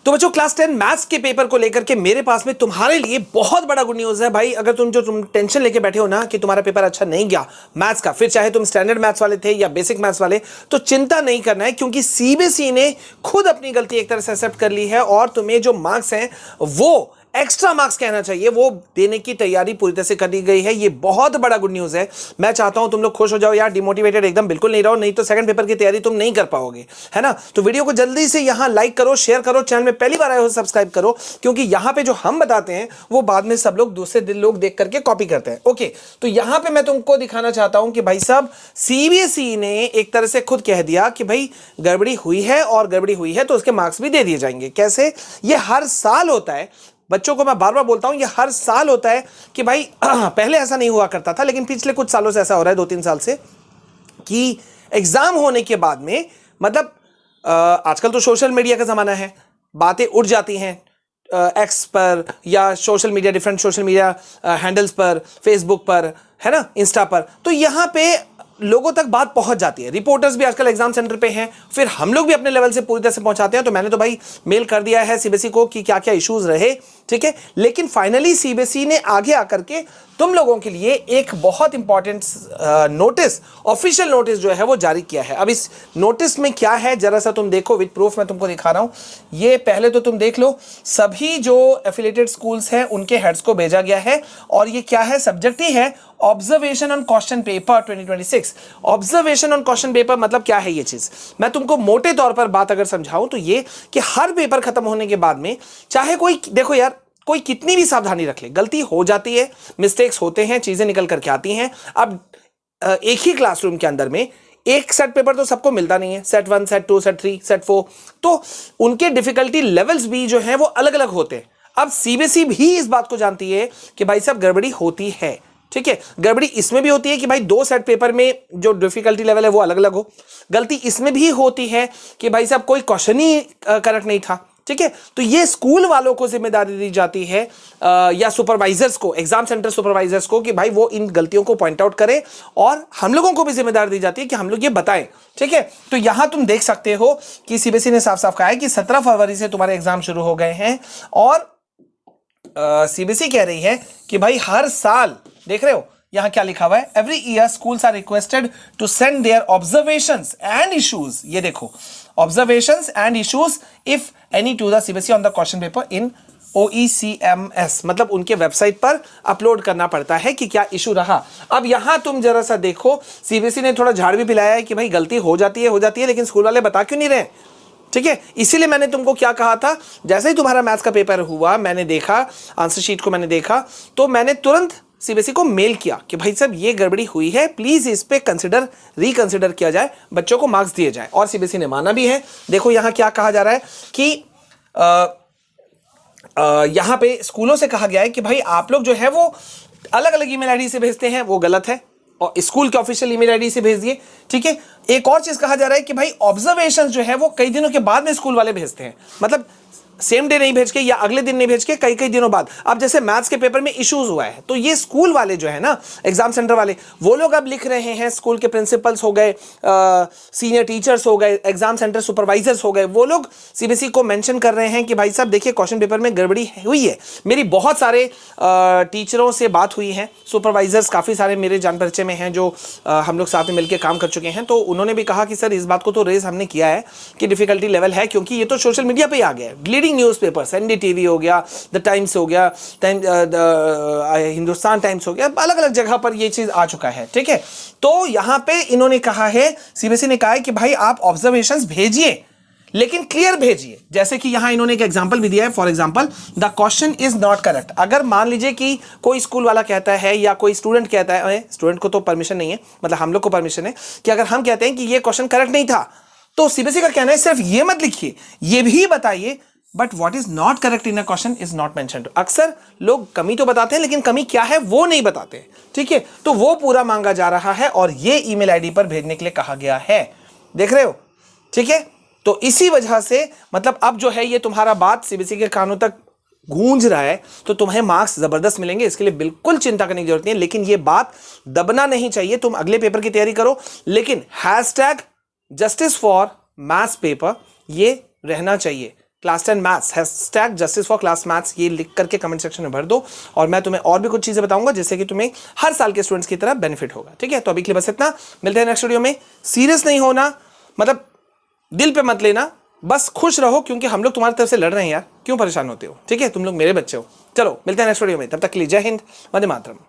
तो बच्चों class 10 maths के पेपर को लेकर के मेरे पास में तुम्हारे लिए बहुत बड़ा गुड न्यूज़ है भाई। अगर तुम टेंशन लेके बैठे हो ना कि तुम्हारा पेपर अच्छा नहीं गया मैथ्स का, फिर चाहे तुम स्टैंडर्ड मैथ्स वाले थे या बेसिक मैथ्स वाले, तो चिंता नहीं करना है, क्योंकि सीबीएसई ने खुद अपनी गलती एक तरह से एक्सेप्ट कर ली है और तुम्हें जो मार्क्स हैं वो एक्स्ट्रा मार्क्स कहना चाहिए वो देने की तैयारी पूरी तरह से कर दी गई है। ये बहुत बड़ा गुड न्यूज़ है। मैं चाहता हूं तुम लोग खुश हो जाओ यार, डिमोटिवेटेड एकदम बिल्कुल नहीं रहो, नहीं तो सेकंड पेपर की तैयारी तुम नहीं कर पाओगे, है ना। तो वीडियो को जल्दी से यहां लाइक करो, शेयर करो, चैनल में पहली बार आए हो सब्सक्राइब करो, क्योंकि यहां पे जो हम बताते हैं वो बाद में सब लोग दूसरे दिन लोग देख करके कॉपी करते हैं। ओके, तो यहां पर मैं तुमको दिखाना चाहता हूं कि भाई साहब सीबीएसई ने एक तरह से खुद कह दिया कि भाई गड़बड़ी हुई है, और गड़बड़ी हुई है तो उसके मार्क्स भी दे दिए जाएंगे। कैसे? ये हर साल होता है बच्चों को, मैं बार बार बोलता हूं, ये हर साल होता है कि भाई पहले ऐसा नहीं हुआ करता था, लेकिन पिछले कुछ सालों से ऐसा हो रहा है, 2-3 साल से, कि एग्जाम होने के बाद में मतलब आजकल तो सोशल मीडिया का जमाना है, बातें उड़ जाती हैं एक्स पर या social media, different social media handles पर, फेसबुक पर, है ना, इंस्टा पर, तो यहां पे लोगों तक बात पहुंच जाती है। रिपोर्टर्स भी आजकल एग्जाम सेंटर पे हैं, फिर हम लोग भी अपने लेवल से पूरी तरह से पहुंचाते हैं। तो मैंने तो भाई मेल कर दिया है सीबीएसई को कि क्या क्या इश्यूज रहे, ठीक है। लेकिन फाइनली सीबीएसई ने आगे आकर के तुम लोगों के लिए एक बहुत इंपॉर्टेंट नोटिस, ऑफिशियल नोटिस जो है वो जारी किया है। अब इस नोटिस में क्या है जरा सा तुम देखो, विद प्रूफ मैं तुमको दिखा रहा हूं। ये पहले तो तुम देख लो, सभी जो एफिलिएटेड स्कूल्स हैं उनके हेड्स को भेजा गया है, और ये क्या है, सब्जेक्ट ही है observation on question paper 2026। Observation on question paper मतलब क्या है ये चीज, मैं तुमको मोटे तौर पर बात अगर समझाऊं तो ये कि हर पेपर खत्म होने के बाद में, चाहे कोई, देखो यार, कोई कितनी भी सावधानी रख ले, गलती हो जाती है, मिस्टेक्स होते हैं, चीजें निकल करके आती हैं। अब एक ही क्लासरूम के अंदर में एक सेट पेपर तो सबको मिलता नहीं है, सेट 1, सेट 2, सेट 3, सेट 4, तो उनके डिफिकल्टी लेवल्स भी जो हैं वो अलग अलग होते हैं। अब सीबीएसई भी इस बात को जानती है कि भाई साहब गड़बड़ी होती है, ठीक है। गड़बड़ी इसमें भी होती है कि भाई 2 सेट पेपर में जो डिफिकल्टी लेवल है वो अलग अलग हो। गलती इसमें भी होती है कि भाई साहब कोई क्वेश्चन ही करेक्ट नहीं था, ठीक है। तो ये स्कूल वालों को जिम्मेदारी दी जाती है या सुपरवाइजर्स को, एग्जाम सेंटर सुपरवाइजर्स को, कि भाई वो इन गलतियों को पॉइंट आउट करें, और हम लोगों को भी जिम्मेदारी दी जाती है कि हम लोग ये बताएं, ठीक है। तो यहां तुम देख सकते हो कि सीबीएसई ने साफ साफ कहा है कि 17 फरवरी से तुम्हारे एग्जाम शुरू हो गए हैं, और सीबीएसई कह रही है कि भाई हर साल, देख रहे हो यहां क्या लिखा हुआ है, every year schools are requested to send their observations and issues, ये देखो, observations and issues if any to the CBSE on the question paper in OECMS, मतलब उनके वेबसाइट पर अपलोड करना पड़ता है कि क्या इशू रहा। अब यहां तुम जरा सा देखो, सीबीएसई ने थोड़ा झाड़ भी पिलाया है कि भाई गलती हो जाती है, लेकिन स्कूल वाले बता क्यों नहीं रहे, ठीक है। इसीलिए मैंने तुमको क्या कहा था, जैसे ही तुम्हारा मैथ्स का पेपर हुआ, मैंने देखा आंसर शीट को, मैंने देखा तो मैंने तुरंत सीबीएसई को मेल किया कि भाई साहब ये गड़बड़ी हुई है, प्लीज इस पे रिकंसिडर किया जाए, बच्चों को मार्क्स दिए जाए, और सीबीएसई ने माना भी है। देखो यहां क्या कहा जा रहा है कि यहां पे स्कूलों से कहा गया है कि भाई आप लोग जो है वो अलग अलग ईमेल आईडी से भेजते हैं, वो गलत है, और स्कूल के ऑफिशियल ईमेल आईडी से भेज दिए, ठीक है। एक और चीज कहा जा रहा है कि भाई ऑब्जर्वेशंस जो है वो कई दिनों के बाद में स्कूल वाले भेजते हैं, मतलब सेम डे नहीं भेज के या अगले दिन नहीं भेज के, कई कई दिनों बाद। अब जैसे मैथ्स के पेपर में इश्यूज हुआ है, तो ये स्कूल वाले जो है ना, एग्जाम सेंटर वाले, वो लोग अब लिख रहे हैं, स्कूल के प्रिंसिपल्स हो गए, सीनियर टीचर्स हो गए, एग्जाम सेंटर सुपरवाइजर्स हो गए, वो लोग सीबीएसई को मेंशन कर रहे हैं कि भाई साहब देखिए क्वेश्चन पेपर में गड़बड़ी हुई है। मेरी बहुत सारे टीचरों से बात हुई है, सुपरवाइजर्स काफ़ी सारे मेरे जान परिचय में हैं जो हम लोग साथ में मिलकर काम कर चुके हैं, तो उन्होंने भी कहा कि सर इस बात को तो रेज हमने किया है कि डिफिकल्टी लेवल है, क्योंकि ये तो सोशल मीडिया पर आ गया है, लीडिंग न्यूज़पेपर्स, एनडीटीवी हो गया, द टाइम्स हो गया, हिंदुस्तान टाइम्स हो गया, अलग अलग जगह पर ये चीज आ चुका है, ठीक है। तो यहां पे इन्होंने कहा है, सीबीएसई ने कहा है कि भाई आप ऑब्जर्वेशंस भेजिए, लेकिन क्लियर भेजिए। जैसे कि यहां इन्होंने एक एग्जांपल भी दिया है, for example the question is not correct. अगर मान लीजिए कि कोई स्कूल वाला कहता है या कोई स्टूडेंट कहता है, स्टूडेंट को तो परमिशन नहीं है, मतलब हम लोग को परमिशन है, कि अगर हम कहते हैं कि ये क्वेश्चन करेक्ट नहीं था, तो सीबीएसई का कहना है सिर्फ ये मत लिखिए, ये भी बताइए but what is not correct in a question is not mentioned. अक्सर लोग कमी तो बताते हैं लेकिन कमी क्या है वो नहीं बताते, ठीक है। तो वो पूरा मांगा जा रहा है और ये ईमेल आईडी पर भेजने के लिए कहा गया है, देख रहे हो, ठीक है। तो इसी वजह से मतलब अब जो है ये तुम्हारा बात सीबीएसई के कानों तक गूंज रहा है, तो तुम्हें मार्क्स जबरदस्त मिलेंगे, इसके लिए बिल्कुल चिंता करने की जरूरत नहीं है। लेकिन ये बात दबना नहीं चाहिए, तुम अगले पेपर की तैयारी करो, लेकिन #जस्टिस फॉर मैथ्स पेपर ये रहना चाहिए, class 10 maths hashtag justice for class maths ये लिख करके कमेंट सेक्शन में भर दो, और मैं तुम्हें और भी कुछ चीजें बताऊंगा जिससे कि तुम्हें हर साल के स्टूडेंट्स की तरह बेनिफिट होगा। ठीक है, तो अभी के लिए बस इतना, मिलते हैं नेक्स्ट वीडियो में। सीरियस नहीं होना, मतलब दिल पे मत लेना, बस खुश रहो क्योंकि हम लोग तुम्हारी तरफ से लड़ रहे हैं यार, क्यों परेशान होते हो? ठीक है, तुम लोग मेरे बच्चे हो। चलो मिलते हैं नेक्स्ट वीडियो में, तब तक के लिए जय हिंद, वंदे मातरम।